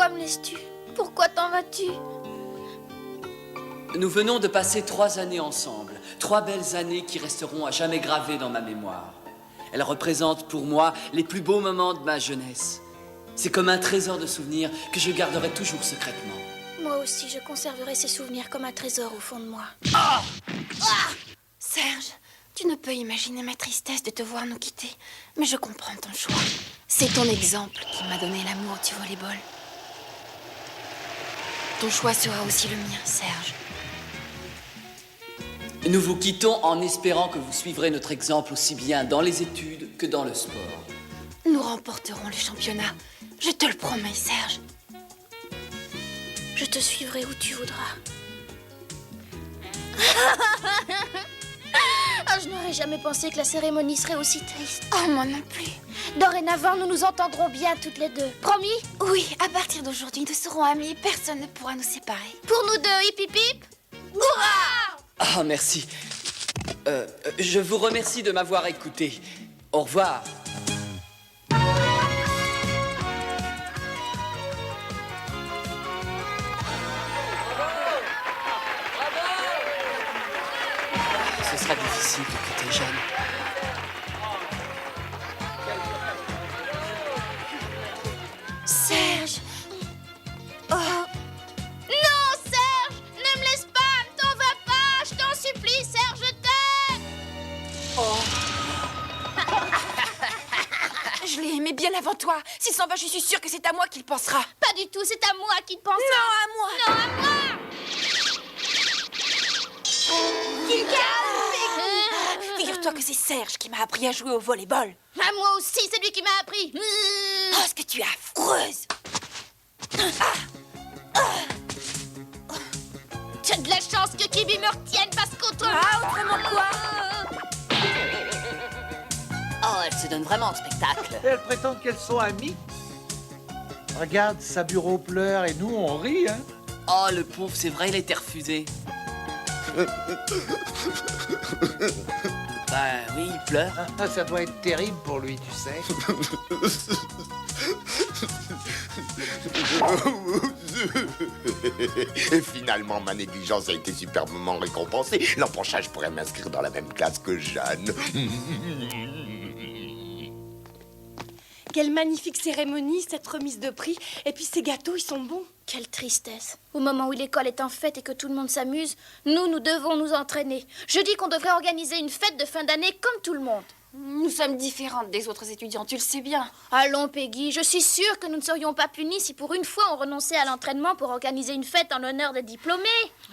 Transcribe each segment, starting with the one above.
Pourquoi me laisses-tu? Pourquoi t'en vas-tu? Nous venons de passer 3 années ensemble. 3 belles années qui resteront à jamais gravées dans ma mémoire. Elles représentent pour moi les plus beaux moments de ma jeunesse. C'est comme un trésor de souvenirs que je garderai toujours secrètement. Moi aussi, je conserverai ces souvenirs comme un trésor au fond de moi. Ah! Serge, tu ne peux imaginer ma tristesse de te voir nous quitter. Mais je comprends ton choix. C'est ton exemple qui m'a donné l'amour du volleyball. Ton choix sera aussi le mien, Serge. Nous vous quittons en espérant que vous suivrez notre exemple aussi bien dans les études que dans le sport. Nous remporterons le championnat. Je te le promets, Serge. Je te suivrai où tu voudras. Ah, je n'aurais jamais pensé que la cérémonie serait aussi triste. Oh, moi non plus. Dorénavant, nous nous entendrons bien toutes les deux. Promis? Oui, à partir d'aujourd'hui, nous serons amis et personne ne pourra nous séparer. Pour nous deux, hip hip hip! Hurrah! Ah, merci. Je vous remercie de m'avoir écouté. Au revoir. Ce sera difficile de quitter Jeanne. Serge! Oh! Non, Serge! Ne me laisse pas! Ne t'en vas pas! Je t'en supplie, Serge, je t'aime! Oh! Je l'ai aimé bien avant toi. S'il s'en va, je suis sûre que c'est à moi qu'il pensera. Pas du tout, c'est à moi qu'il pensera. Non, à moi! Non, à moi! Qu'il calme! Figure-toi que c'est Serge qui m'a appris à jouer au volleyball. À moi aussi, c'est lui qui m'a appris. Oh, ce que tu es affreuse! Tu as de la chance que Kibi me retienne parce qu'autrement... Ah, autrement quoi? Oh, elle se donne vraiment au spectacle. Elles prétendent qu'elles sont amies. Regarde, sa bureau pleure et nous, on rit, hein. Oh, le pauvre, c'est vrai, il a été refusé. Ben oui, il pleure. Ah, ça doit être terrible pour lui, tu sais. Et finalement, ma négligence a été superbement récompensée. L'an prochain, je pourrais m'inscrire dans la même classe que Jeanne. Quelle magnifique cérémonie, cette remise de prix. Et puis ces gâteaux, ils sont bons. Quelle tristesse. Au moment où l'école est en fête et que tout le monde s'amuse, nous devons nous entraîner. Je dis qu'on devrait organiser une fête de fin d'année comme tout le monde. Nous sommes différentes des autres étudiants, tu le sais bien. Allons, Peggy, je suis sûre que nous ne serions pas punis si pour une fois on renonçait à l'entraînement pour organiser une fête en l'honneur des diplômés.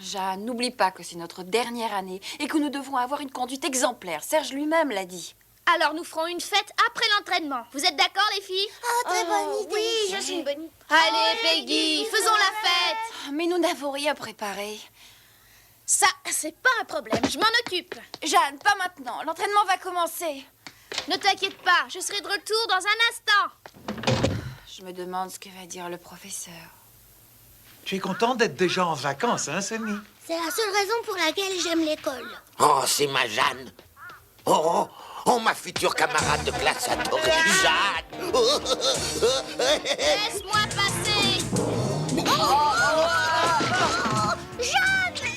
Jeanne, n'oublie pas que c'est notre dernière année et que nous devons avoir une conduite exemplaire. Serge lui-même l'a dit. Alors nous ferons une fête après l'entraînement. Vous êtes d'accord, les filles? Ah, très bonne idée. Oui, je suis une bonne idée. Allez, Peggy, faisons la fête. Mais nous n'avons rien préparé. Ça, c'est pas un problème, je m'en occupe. Jeanne, pas maintenant. L'entraînement va commencer. Ne t'inquiète pas, je serai de retour dans un instant. Je me demande ce que va dire le professeur. Tu es content d'être déjà en vacances, hein, Samy? C'est la seule raison pour laquelle j'aime l'école. Oh, c'est ma Jeanne. Oh, oh, ma future camarade de classe adorée, Jeanne. Laisse-moi passer.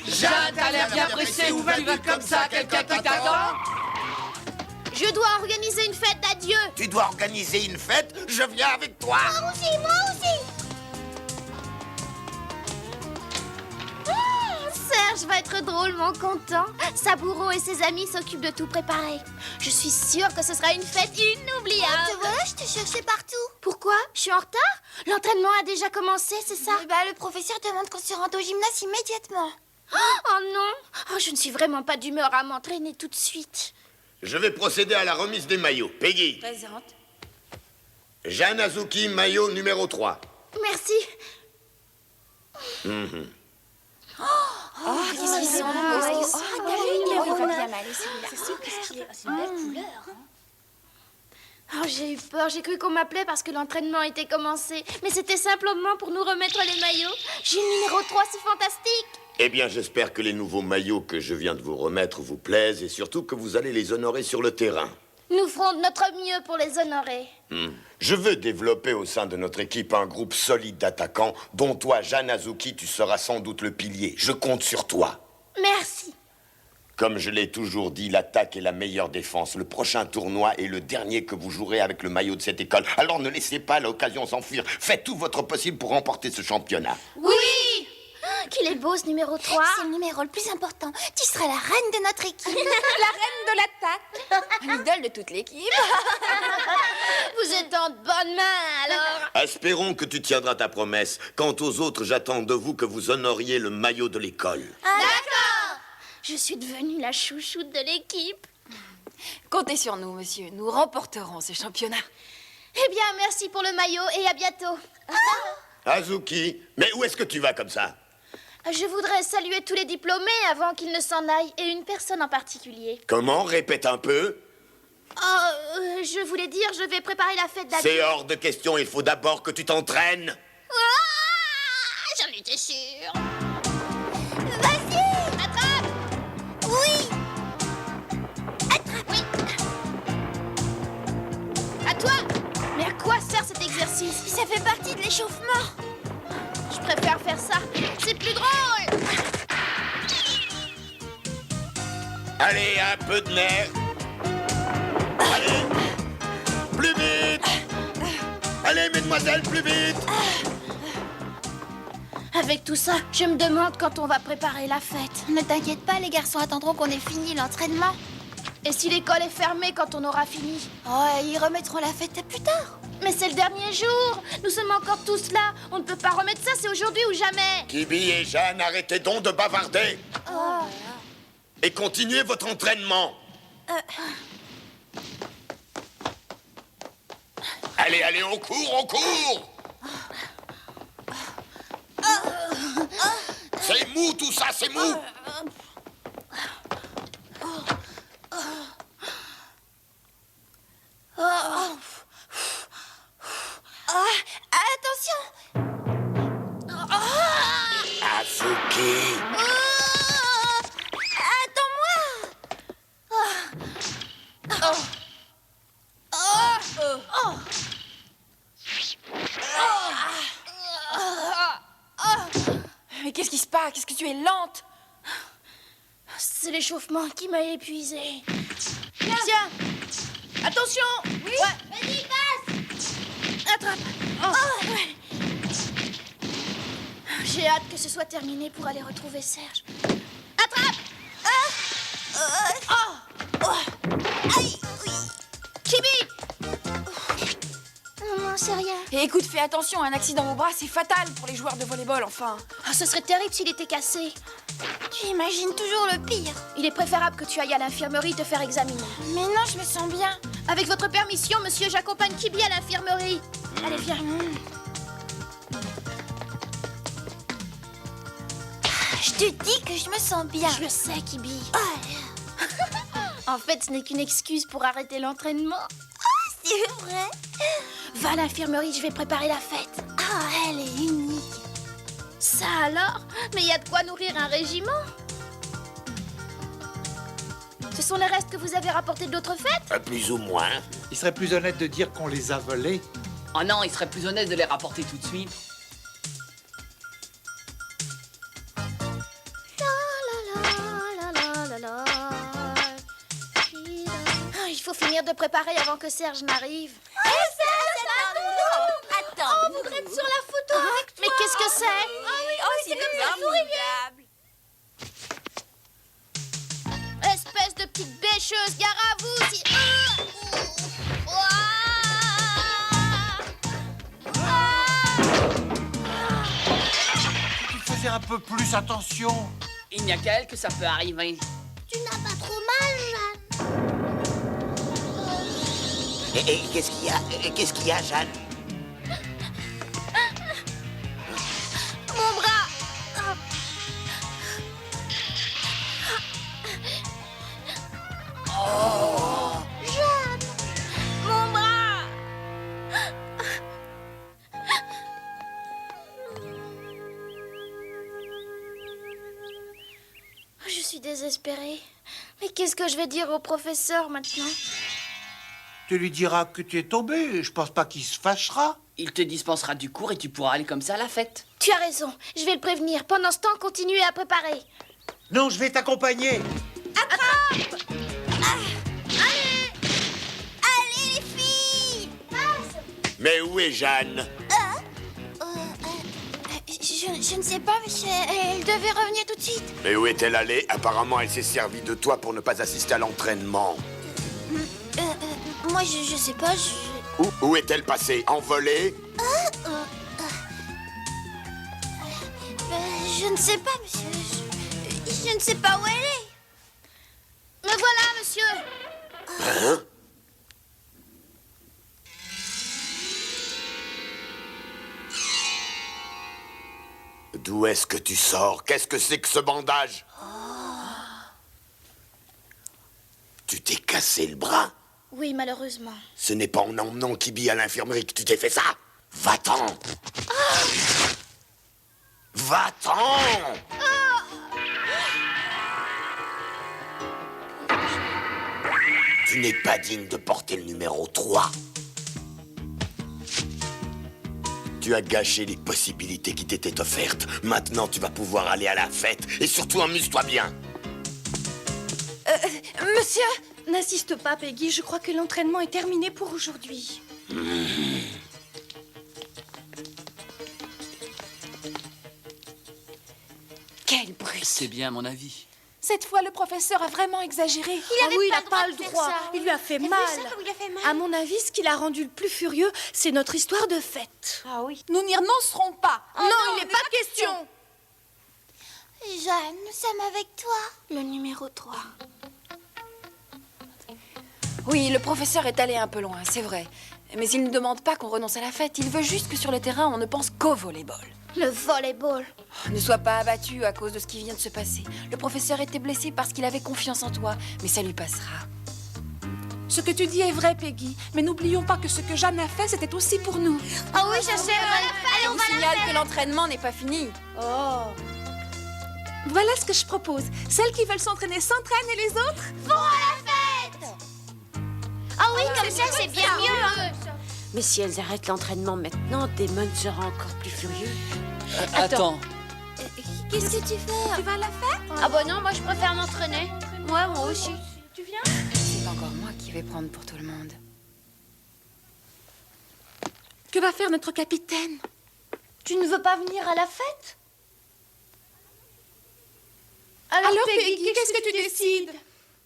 Jeanne, t'as l'air bien pressée. Où tu vas comme ça? Quelqu'un qui t'attend? Je dois organiser une fête d'adieu. Tu dois organiser une fête, je viens avec toi. Moi aussi. Serge va être drôlement content. Saburo et ses amis s'occupent de tout préparer. Je suis sûre que ce sera une fête inoubliable. Tu vois, je te cherchais partout. Pourquoi? Je suis en retard? L'entraînement a déjà commencé, c'est ça? Le professeur demande qu'on se rende au gymnase immédiatement. Oh non! Oh, je ne suis vraiment pas d'humeur à m'entraîner tout de suite. Je vais procéder à la remise des maillots. Peggy. Présente. Jeanne Azuki, maillot numéro 3. Merci. Oh, qu'est-ce qu'ils sont beaux. Il va bien m'aller, celui-là. C'est une belle couleur. Oh, j'ai eu peur, j'ai cru qu'on m'appelait parce que l'entraînement était commencé. Mais c'était simplement pour nous remettre les maillots. J'ai le numéro 3, c'est fantastique. Eh bien, j'espère que les nouveaux maillots que je viens de vous remettre vous plaisent et surtout que vous allez les honorer sur le terrain. Nous ferons de notre mieux pour les honorer. Je veux développer au sein de notre équipe un groupe solide d'attaquants, dont toi, Jeanne Azuki, tu seras sans doute le pilier. Je compte sur toi. Merci. Comme je l'ai toujours dit, l'attaque est la meilleure défense. Le prochain tournoi est le dernier que vous jouerez avec le maillot de cette école. Alors ne laissez pas l'occasion s'enfuir. Faites tout votre possible pour remporter ce championnat. Oui. Qu'il est beau ce numéro 3. C'est le numéro le plus important. Tu seras la reine de notre équipe. La reine de l'attaque. L'idole de toute l'équipe. Vous êtes en bonne main alors. Espérons que tu tiendras ta promesse. Quant aux autres, j'attends de vous que vous honoriez le maillot de l'école. D'accord. Je suis devenue la chouchoute de l'équipe. Comptez sur nous, monsieur. Nous remporterons ce championnat. Eh bien, merci pour le maillot et à bientôt. Azuki, mais où est-ce que tu vas comme ça? Je voudrais saluer tous les diplômés avant qu'ils ne s'en aillent, et une personne en particulier. Comment? Répète un peu. Je voulais dire, je vais préparer la fête C'est d'adieu. hors de question, il faut d'abord que tu t'entraînes. J'en étais sûre. Vas-y. Attrape. Oui. Oui. À toi. Mais à quoi sert cet exercice? Ça fait partie de l'échauffement. Je préfère faire ça. C'est plus drôle. Allez, un peu de nerf. Allez, plus vite. Allez, mesdemoiselles, plus vite. Avec tout ça, je me demande quand on va préparer la fête. Ne t'inquiète pas, les garçons attendront qu'on ait fini l'entraînement. Et si l'école est fermée quand on aura fini? Oh, ils remettront la fête plus tard. Mais c'est le dernier jour. Nous sommes encore tous là. On ne peut pas remettre ça, c'est aujourd'hui ou jamais. Kibi et Jeanne, arrêtez donc de bavarder. Et continuez votre entraînement. Allez, allez, on court, on court. C'est mou tout ça, c'est mou. Azuki. Mais qu'est-ce qui se passe? Qu'est-ce que tu es lente? C'est l'échauffement qui m'a épuisée. Tiens. Attention. Oui. Ouais. Vas-y, passe. Attrape. Ouais. J'ai hâte que ce soit terminé pour aller retrouver Serge. Attrape. Aïe, oui. Kibi. Non, c'est rien. Et écoute, fais attention, un accident au bras, c'est fatal pour les joueurs de volleyball, enfin. Ce serait terrible s'il était cassé. Tu imagines toujours le pire. Il est préférable que tu ailles à l'infirmerie te faire examiner. Mais non, je me sens bien. Avec votre permission, monsieur, j'accompagne Kibi à l'infirmerie. Allez, viens. Je te dis que je me sens bien. Je le sais, Kibi. Oh, En fait, ce n'est qu'une excuse pour arrêter l'entraînement. c'est vrai. Va à l'infirmerie, je vais préparer la fête. Ah, elle est unique. Ça alors? Mais il y a de quoi nourrir un régiment. Ce sont les restes que vous avez rapportés d'autres fêtes? Plus ou moins. Il serait plus honnête de dire qu'on les a volés. Oh non, il serait plus honnête de les rapporter tout de suite. Il faut finir de préparer avant que Serge n'arrive. Attends. On voudrait être sur la photo avec toi. Mais qu'est-ce que c'est? C'est formidable. Espèce de petite bêcheuse, gare à vous si... Tu faisais un peu plus attention. Il n'y a qu'à elle que ça peut arriver. Tu n'as pas trop mal, Jeanne. Et qu'est-ce qu'il y a? Qu'est-ce qu'il y a, Jeanne? Mon bras. Jeanne. Mon bras. Je suis désespérée. Mais qu'est-ce que je vais dire au professeur maintenant? Tu lui diras que tu es tombé. Je pense pas qu'il se fâchera. Il te dispensera du cours et tu pourras aller comme ça à la fête. Tu as raison, je vais le prévenir. Pendant ce temps, continuez à préparer. Non, je vais t'accompagner. Allez, les filles! Mais où est Jeanne? Je ne sais pas, monsieur. Elle devait revenir tout de suite. Mais où est-elle allée? Apparemment, elle s'est servie de toi pour ne pas assister à l'entraînement. Moi, je sais pas. Où est-elle passée? Envolée? Je ne sais pas, monsieur. Je ne sais pas où elle est. Me voilà, monsieur. Hein? D'où est-ce que tu sors? Qu'est-ce que c'est que ce bandage? Tu t'es cassé le bras? Oui, malheureusement. Ce n'est pas en emmenant Kibi à l'infirmerie que tu t'es fait ça. Va-t'en. Va-t'en. Tu n'es pas digne de porter le numéro 3. Tu as gâché les possibilités qui t'étaient offertes. Maintenant, tu vas pouvoir aller à la fête. Et surtout, amuse-toi bien. Monsieur! N'insiste pas, Peggy. Je crois que l'entraînement est terminé pour aujourd'hui. Quelle brute! C'est bien mon avis. Cette fois, le professeur a vraiment exagéré. Il avait oui, pas il le n'a droit pas de le faire droit. ça. Il lui a fait T'as vu mal. ça, comme il a fait mal? À mon avis, ce qui l'a rendu le plus furieux, c'est notre histoire de fête. Ah oui. Nous n'y renoncerons pas. non, il n'est pas question. Jeanne, nous sommes avec toi. Le numéro 3. Oui, le professeur est allé un peu loin, c'est vrai. Mais il ne demande pas qu'on renonce à la fête. Il veut juste que sur le terrain, on ne pense qu'au volleyball. Le volleyball. Ne sois pas abattu à cause de ce qui vient de se passer. Le professeur était blessé parce qu'il avait confiance en toi, mais ça lui passera. Ce que tu dis est vrai, Peggy. Mais n'oublions pas que ce que Jeanne a fait, c'était aussi pour nous. Ah oui, je sais. Je vous signale que l'entraînement n'est pas fini. Oh. Voilà ce que je propose. Celles qui veulent s'entraîner s'entraînent et les autres Ah oui, comme ça, c'est bien mieux. Mais si elles arrêtent l'entraînement maintenant, Damon sera encore plus furieux. Attends. Qu'est-ce que tu fais? Tu vas à la fête? Ah bah non, moi je préfère m'entraîner. Ouais, moi aussi. Tu viens? C'est encore moi qui vais prendre pour tout le monde. Que va faire notre capitaine? Tu ne veux pas venir à la fête? Alors Peggy, qu'est-ce que tu décides?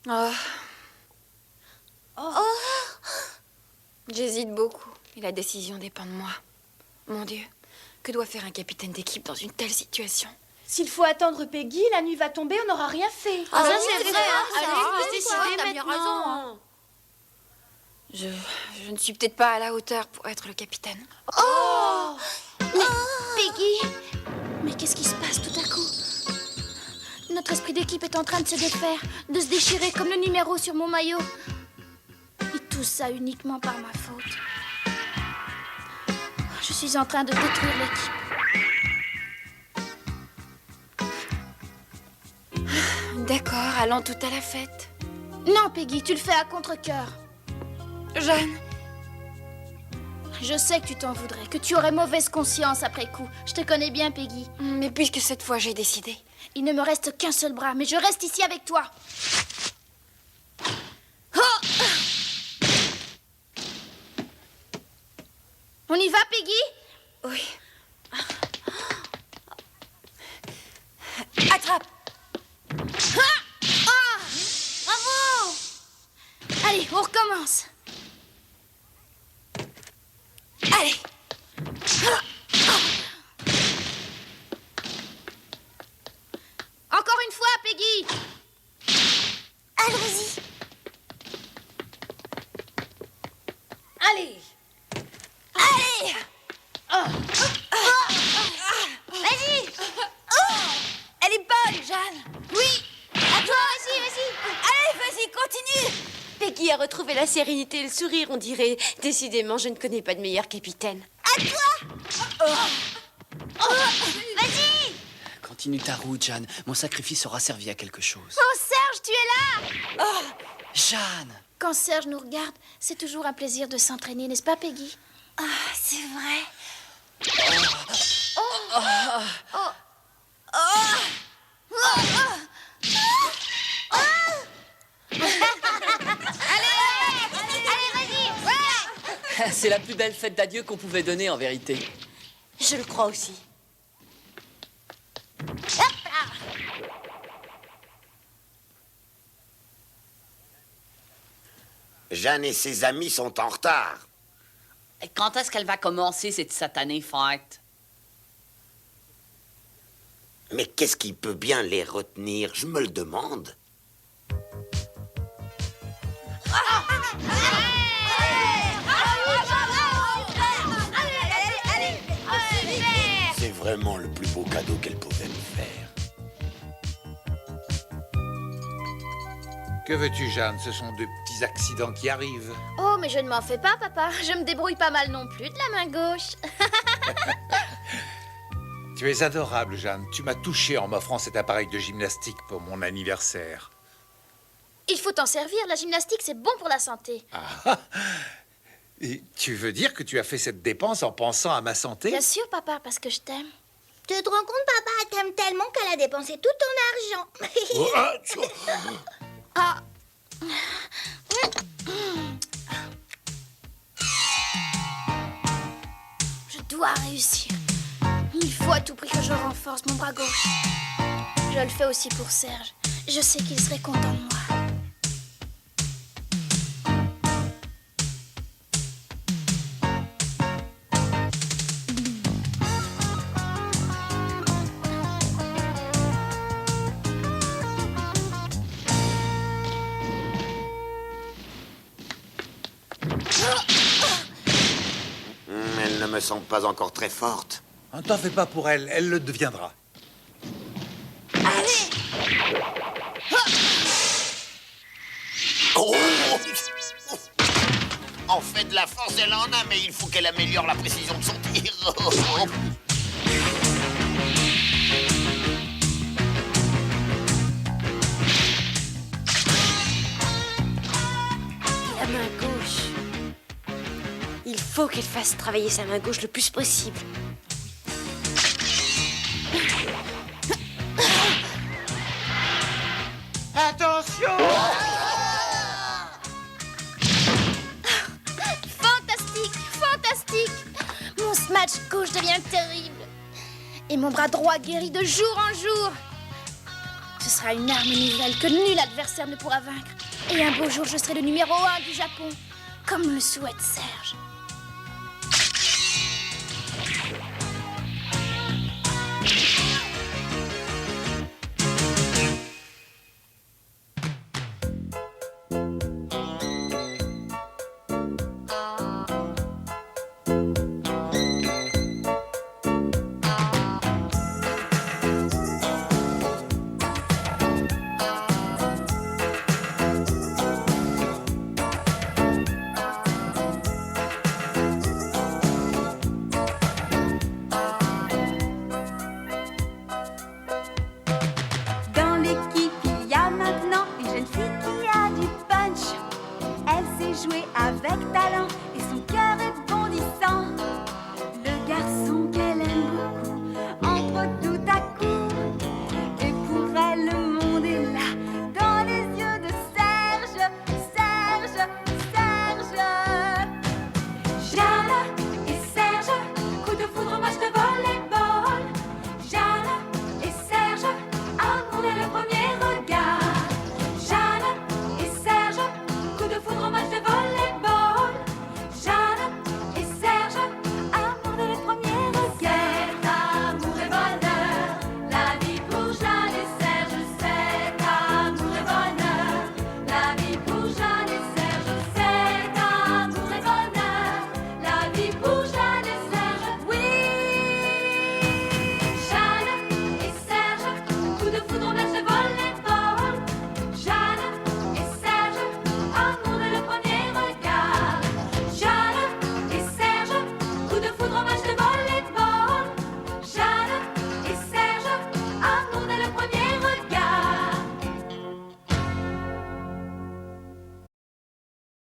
Oh. J'hésite beaucoup et la décision dépend de moi. Mon Dieu, que doit faire un capitaine d'équipe dans une telle situation? S'il faut attendre Peggy, la nuit va tomber, on n'aura rien fait. Ah, ça c'est vrai. Allez, décider maintenant. Je ne suis peut-être pas à la hauteur pour être le capitaine. Peggy. Mais qu'est-ce qui se passe tout à coup? Notre esprit d'équipe est en train de se défaire, de se déchirer comme le numéro sur mon maillot. Et tout ça uniquement par ma faute. Je suis en train de détruire l'équipe. D'accord, allons tout à la fête. Non, Peggy, tu le fais à contre-cœur. Jeanne, Je sais que tu t'en voudrais, que tu aurais mauvaise conscience après coup. Je te connais bien, Peggy. mais puisque cette fois j'ai décidé. Il ne me reste qu'un seul bras, mais je reste ici avec toi. Oh! On y va, Peggy? Oui. Attrape! Bravo! Allez, on recommence. Allez! Encore une fois, Peggy. Allons-y. Allez! Allez! Vas-y. Elle est bonne, Jeanne! Oui. À toi, vas-y. Allez, vas-y, continue! Peggy a retrouvé la sérénité et le sourire, on dirait. Décidément, je ne connais pas de meilleur capitaine. Vas-y! Continue ta route, Jeanne. Mon sacrifice aura servi à quelque chose. Oh, Serge, tu es là. Jeanne! Quand Serge nous regarde, c'est toujours un plaisir de s'entraîner, n'est-ce pas, Peggy? Ah, c'est vrai. C'est la plus belle fête d'adieu qu'on pouvait donner, en vérité. Je le crois aussi. Jeanne et ses amis sont en retard. Et quand est-ce qu'elle va commencer, cette satanée fête? Mais qu'est-ce qui peut bien les retenir? Je me le demande. C'est vraiment le plus beau cadeau qu'elle pouvait me faire. Que veux-tu, Jeanne? Ce sont de petits accidents qui arrivent. Oh, mais je ne m'en fais pas, papa. Je me débrouille pas mal non plus de la main gauche. Tu es adorable, Jeanne. Tu m'as touché en m'offrant cet appareil de gymnastique pour mon anniversaire. Il faut t'en servir. La gymnastique, c'est bon pour la santé. Ah. Et tu veux dire que tu as fait cette dépense en pensant à ma santé? Bien sûr, papa, parce que je t'aime. Tu te rends compte, papa, elle t'aime tellement qu'elle a dépensé tout ton argent. Oh, ah, tu- Ah. Je dois réussir. Il faut à tout prix que je renforce mon bras gauche. Je le fais aussi pour Serge. Je sais qu'il serait content de moi. Elle ne me semble pas encore très forte. Ne t'en fais pas pour elle, elle le deviendra. Oh! En fait, de la force, elle en a, mais il faut qu'elle améliore la précision de son tir. La main gauche. Il faut qu'elle fasse travailler sa main gauche le plus possible. Attention! Fantastique, fantastique. Mon smash gauche devient terrible. Et mon bras droit guérit de jour en jour. Ce sera une arme nouvelle que nul adversaire ne pourra vaincre. Et un beau jour, je serai le numéro 1 du Japon, comme le souhaite Serge. Dans l'équipe, il y a maintenant une jeune fille qui a du punch. Elle sait jouer avec talent et son cœur est bondissant.